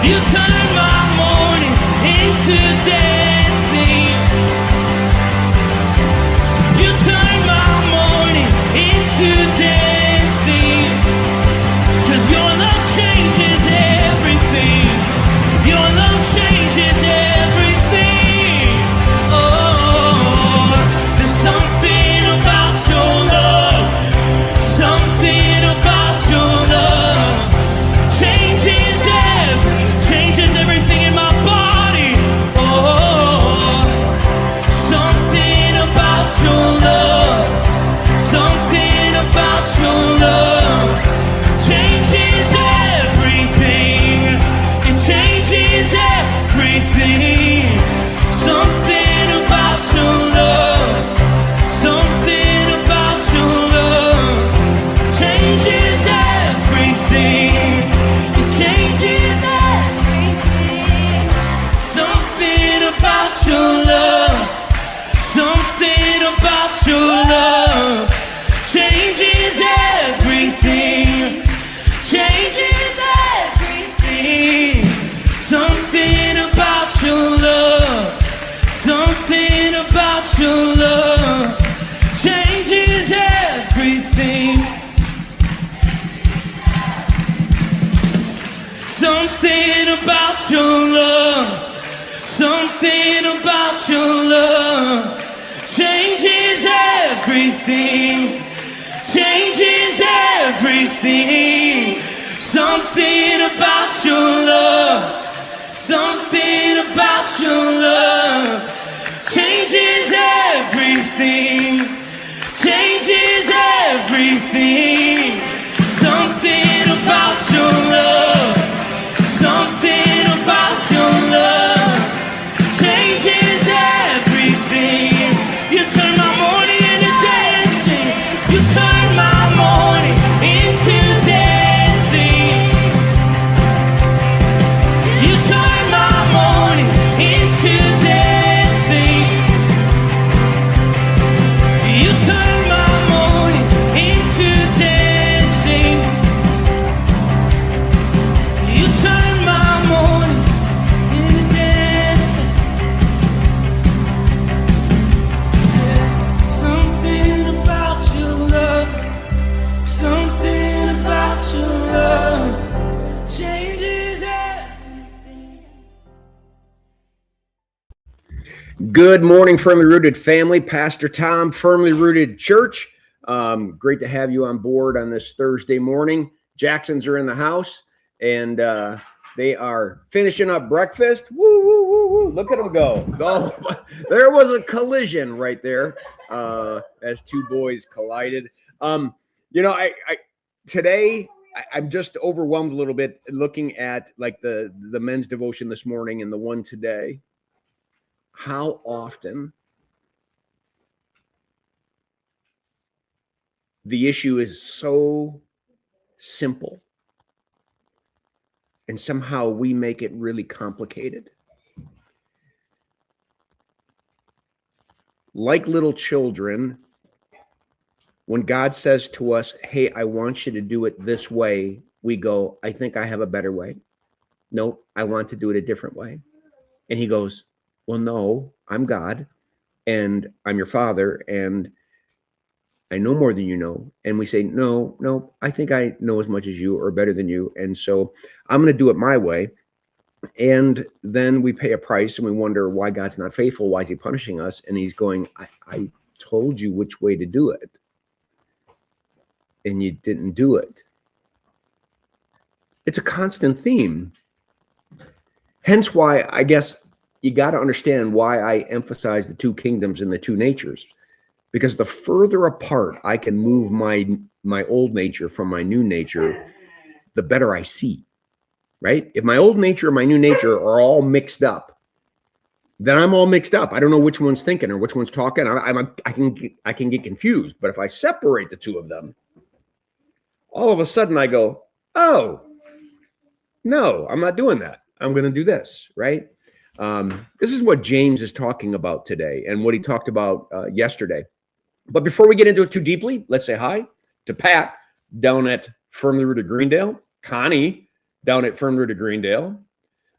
You turn my morning into dancing. You turn my morning into dancing. 'Cause your love changes everything. Your love changes everything. Oh, there's something about your love. Something about your love changes everything in my body. Oh, something about your love. Something about your love changes everything. It changes everything. Something about your love. Something about your love changes everything. It changes everything. Something about your love. Something about your love changes everything. Changes everything. Something about your love. Something about your love changes everything. Something about your love. Something about your love changes everything. Changes everything. Something about your love. Something about your love changes everything. Changes everything. Something about your love. Something about your love changes everything. You turn my morning into dancing. You turn my morning into dancing. You turn my morning into dancing. You turn my morning into dancing. You turn my morning into dancing. Something about your love. Something about your love changes everything. Good morning, Firmly Rooted family. Pastor Tom, Firmly Rooted Church. Great to have you on board on this Thursday morning. Jacksons are in the house, and they are finishing up breakfast. Woo, woo, woo, woo. Look at them go. Go. There was a collision right there as two boys collided. Today I'm just overwhelmed a little bit looking at like the men's devotion this morning and the one today. How often the issue is so simple and somehow we make it really complicated. Like little children, when God says to us, hey, I want you to do it this way, we go, I think I have a better way. No, I want to do it a different way. And he goes, well, no, I'm God and I'm your father and I know more than you know. And we say, no, I think I know as much as you or better than you. And so I'm going to do it my way. And then we pay a price and we wonder why God's not faithful. Why is he punishing us? And he's going, I told you which way to do it. And you didn't do it. It's a constant theme. Hence why I guess you got to understand why I emphasize the two kingdoms and the two natures. Because the further apart I can move my old nature from my new nature, the better I see. Right? If my old nature and my new nature are all mixed up, then I'm all mixed up. I don't know which one's thinking or which one's talking. I can get confused. But if I separate the two of them, all of a sudden I go, oh, no, I'm not doing that. I'm going to do this, right? This is what James is talking about today and what he talked about yesterday. But before we get into it too deeply, let's say hi to Pat down at Firmly Rooted Greendale, Connie down at Firmly Rooted Greendale,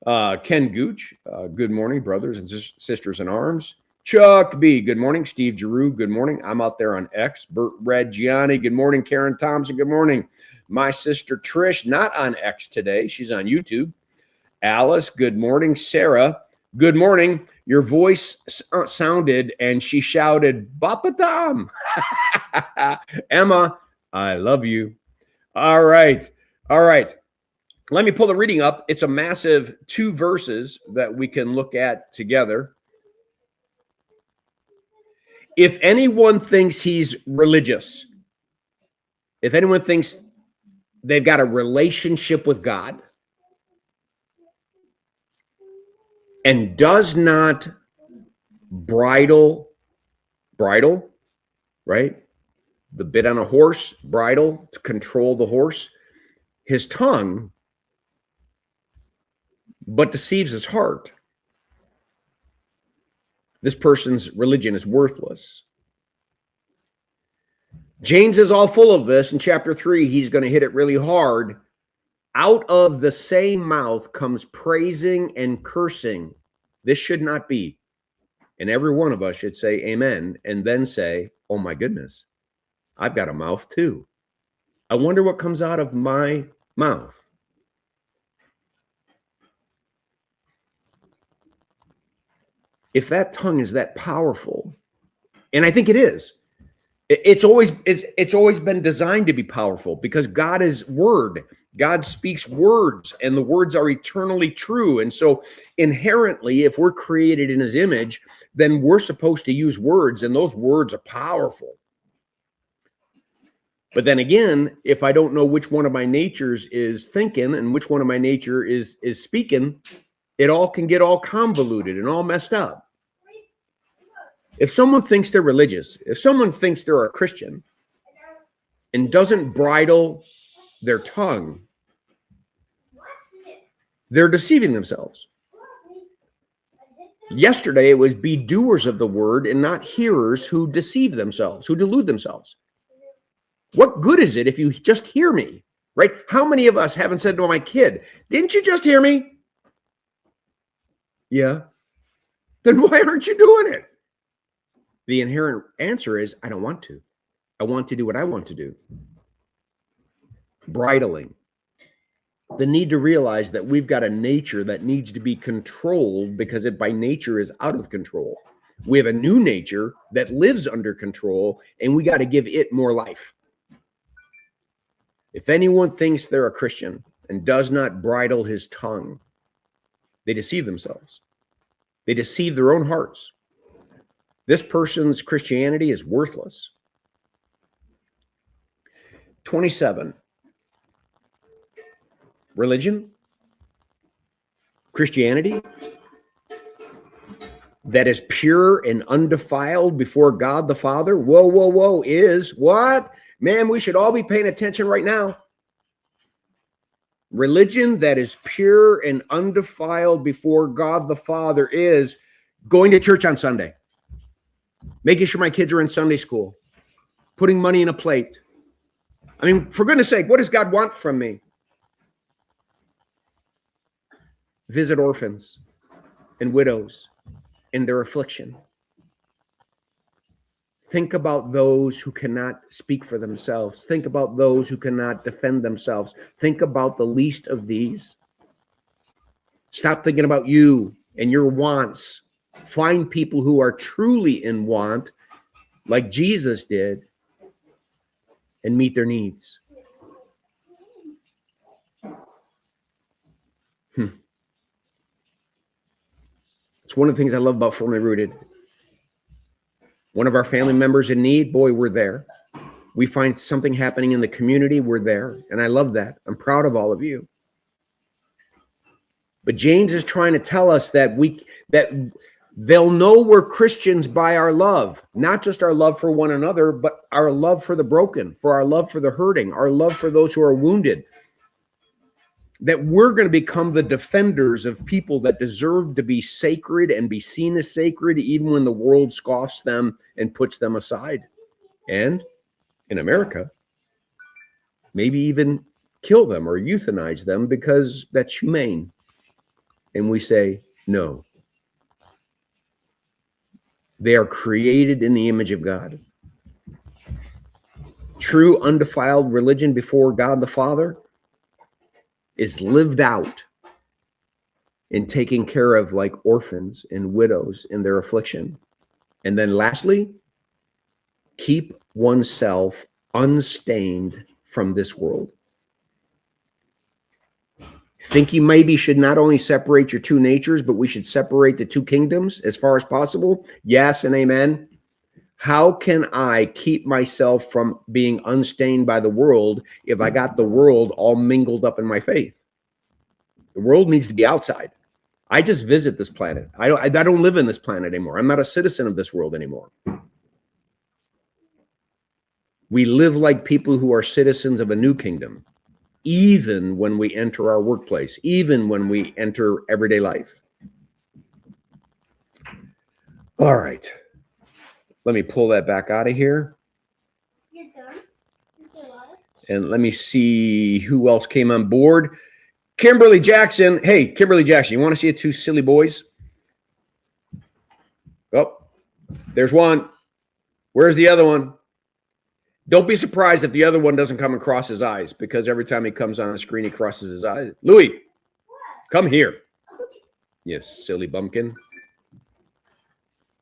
Ken Gooch, good morning, brothers and sisters in arms. Chuck B, good morning. Steve Giroux, good morning. I'm out there on X. Bert Reggiani, good morning. Karen Thompson, good morning. My sister Trish, not on X today. She's on YouTube. Alice, good morning. Sarah, good morning. Your voice sounded and she shouted, Bapa Tom. Emma, I love you. All right. All right. Let me pull the reading up. It's a massive 2 verses that we can look at together. If anyone thinks he's religious, if anyone thinks they've got a relationship with God and does not bridle, right? The bit on a horse, bridle to control the horse, his tongue, but deceives his heart, this person's religion is worthless. James is all full of this. In chapter 3, he's going to hit it really hard. Out of the same mouth comes praising and cursing. This should not be. And every one of us should say amen and then say, oh my goodness, I've got a mouth too. I wonder what comes out of my mouth. If that tongue is that powerful, and I think it is, it's always been designed to be powerful because God is word. God speaks words, and the words are eternally true. And so inherently, if we're created in his image, then we're supposed to use words, and those words are powerful. But then again, if I don't know which one of my natures is thinking and which one of my nature is speaking, it all can get all convoluted and all messed up. If someone thinks they're religious, if someone thinks they're a Christian and doesn't bridle their tongue, they're deceiving themselves. Yesterday, it was be doers of the word and not hearers who deceive themselves, who delude themselves. What good is it if you just hear me, right? How many of us haven't said to my kid, didn't you just hear me? Yeah. Then why aren't you doing it? The inherent answer is, I don't want to. I want to do what I want to do. Bridling. The need to realize that we've got a nature that needs to be controlled because it by nature is out of control. We have a new nature that lives under control, and we got to give it more life. If anyone thinks they're a Christian and does not bridle his tongue, they deceive themselves. They deceive their own hearts. This person's Christianity is worthless. 27. Religion, Christianity, that is pure and undefiled before God the Father. Whoa, whoa, whoa, is what? Man, we should all be paying attention right now. Religion that is pure and undefiled before God the Father is going to church on Sunday, making sure my kids are in Sunday school, putting money in a plate. I mean, for goodness sake, what does God want from me? Visit orphans and widows in their affliction. Think about those who cannot speak for themselves. Think about those who cannot defend themselves. Think about the least of these. Stop thinking about you and your wants. Find people who are truly in want, like Jesus did, and meet their needs. It's one of the things I love about Firmly Rooted. One of our family members in need, boy, we're there. We find something happening in the community, we're there. And I love that. I'm proud of all of you. But James is trying to tell us that they'll know we're Christians by our love, not just our love for one another, but our love for the broken, for our love for the hurting, our love for those who are wounded. That we're going to become the defenders of people that deserve to be sacred and be seen as sacred, even when the world scoffs them and puts them aside. And in America, maybe even kill them or euthanize them because that's humane. And we say, no. They are created in the image of God. True undefiled religion before God the Father is lived out in taking care of like orphans and widows in their affliction. And then lastly, keep oneself unstained from this world. Think you maybe should not only separate your two natures, but we should separate the two kingdoms as far as possible? Yes and amen. How can I keep myself from being unstained by the world if I got the world all mingled up in my faith? The world needs to be outside. I just visit this planet. I don't live in this planet anymore. I'm not a citizen of this world anymore. We live like people who are citizens of a new kingdom, even when we enter our workplace, even when we enter everyday life. All right. Let me pull that back out of here. You're done? You're alive? And let me see who else came on board. Kimberly Jackson. Hey, Kimberly Jackson, you want to see two silly boys? Oh, there's one. Where's the other one? Don't be surprised if the other one doesn't come and cross his eyes, because every time he comes on the screen, he crosses his eyes. Louis, come here. Yes, silly bumpkin.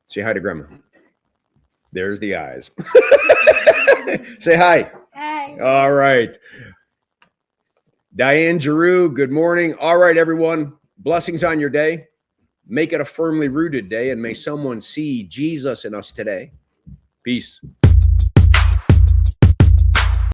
Say hi to Grandma. There's the eyes. Say hi. Hi. All right. Diane Giroux, good morning. All right, everyone. Blessings on your day. Make it a firmly rooted day, and may someone see Jesus in us today. Peace.